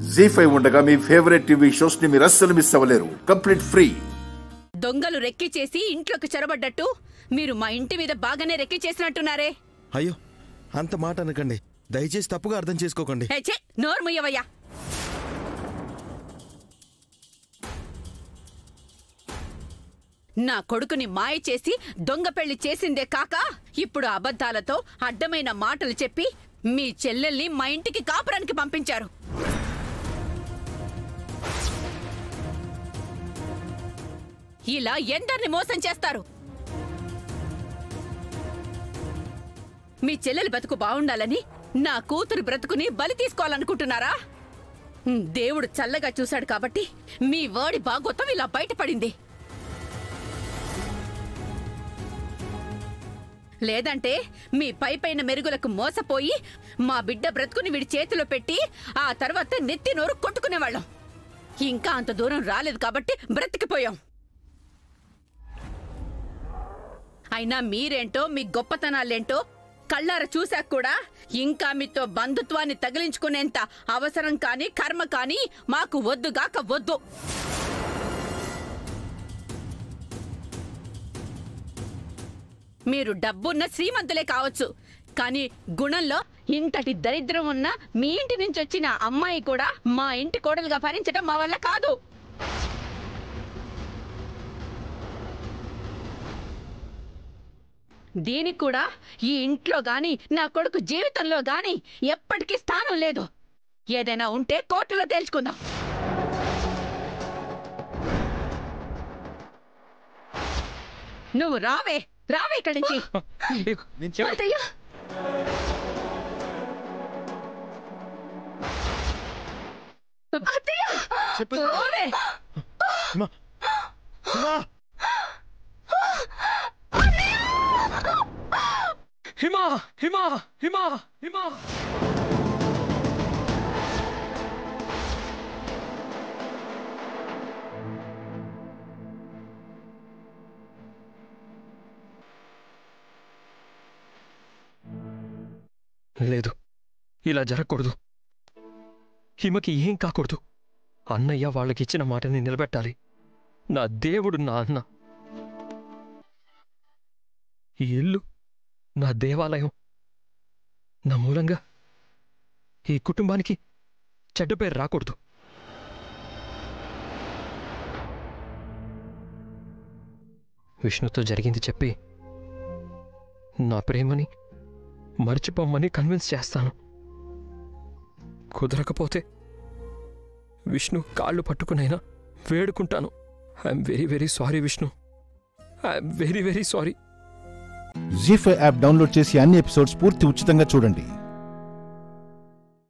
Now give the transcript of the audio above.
జీ5 ఉండగా మీ favourite TV shows ని మీరు అస్సలు మిస్ అవ్వలేరు. Complete free. దొంగలు రెక్కి చేసి ఇంట్లోకి చొరబడ్డట్టు మీరు మా ఇంటి మీద బాగానే రెక్కి చేసినట్టున్నారే. అయ్యో, అంత మాట అనకండి. దయచేసి తప్పుగా అర్థం చేసుకోకండి. నోర్ముయ్యవయ్యా. నా కొడుకుని మాయ చేసి దొంగ పెళ్లి చేసిందే కాక ఇప్పుడు అబద్ధాలతో అడ్డమైన మాటలు చెప్పి మీ చెల్లెల్ని మా ఇంటికి కాపురానికి పంపించారు. ఇలా ఎందరిని మోసం చేస్తారు? మీ చెల్లెలు బ్రతుకు బాగుండాలని నా కూతురు బ్రతుకుని బలి తీసుకోవాలనుకుంటున్నారా? దేవుడు చల్లగా చూశాడు కాబట్టి మీ వాడి భాగోతం ఇలా బయటపడింది. లేదంటే మీ పైపైన మెరుగులకు మోసపోయి మా బిడ్డ బ్రతుకుని వీడి చేతిలో పెట్టి ఆ తర్వాత నెత్తి నోరు కొట్టుకునేవాళ్ళం. ఇంకా అంత దూరం రాలేదు కాబట్టి బ్రతికిపోయాం. అయినా మీరేంటో మీ గొప్పతనాలేంటో కళ్ళార చూశాక కూడా ఇంకా మీతో బంధుత్వాన్ని తగిలించుకునేంత అవసరం కానీ కర్మ కానీ మాకు వద్దుగాక వద్దు. మీరు డబ్బున్న శ్రీమంతులే కావచ్చు, కానీ గుణంలో ఇంతటి దరిద్రం ఉన్న మీ ఇంటి నుంచి వచ్చిన అమ్మాయి కూడా మా ఇంటి కోడలుగా భరించడం మా వల్ల కాదు. దీనికి కూడా ఈ ఇంట్లో గాని నా కొడుకు జీవితంలో గాని ఎప్పటికీ స్థానం లేదు. ఏదైనా ఉంటే కోర్టులో తేల్చుకుందాం. నువ్వు రావే ఇక్కడి నుంచి. హిమా హిమా హిమా హిమా లేదు, ఇలా జరగకూడదు. హిమకి ఏం కాకూడదు. అన్నయ్య వాళ్ళకిచ్చిన మాటని నిలబెట్టాలి. నా దేవుడు నా అన్న. ఈ ఇల్లు నా దేవాలయం. నా మూలంగా ఈ కుటుంబానికి చెడ్డ పేరు రాకూడదు. విష్ణుతో జరిగింది చెప్పి నా ప్రేమని మర్చిపోమ్మని కన్విన్స్ చేస్తాను. కుదరకపోతే విష్ణు కాళ్ళు పట్టుకునైనా వేడుకుంటాను. I'm very very sorry Vishnu. I'm very very sorry. ZEE5 app download చేసి అన్ని ఎపిసోడ్స్ పూర్తి ఉచితంగా చూడండి.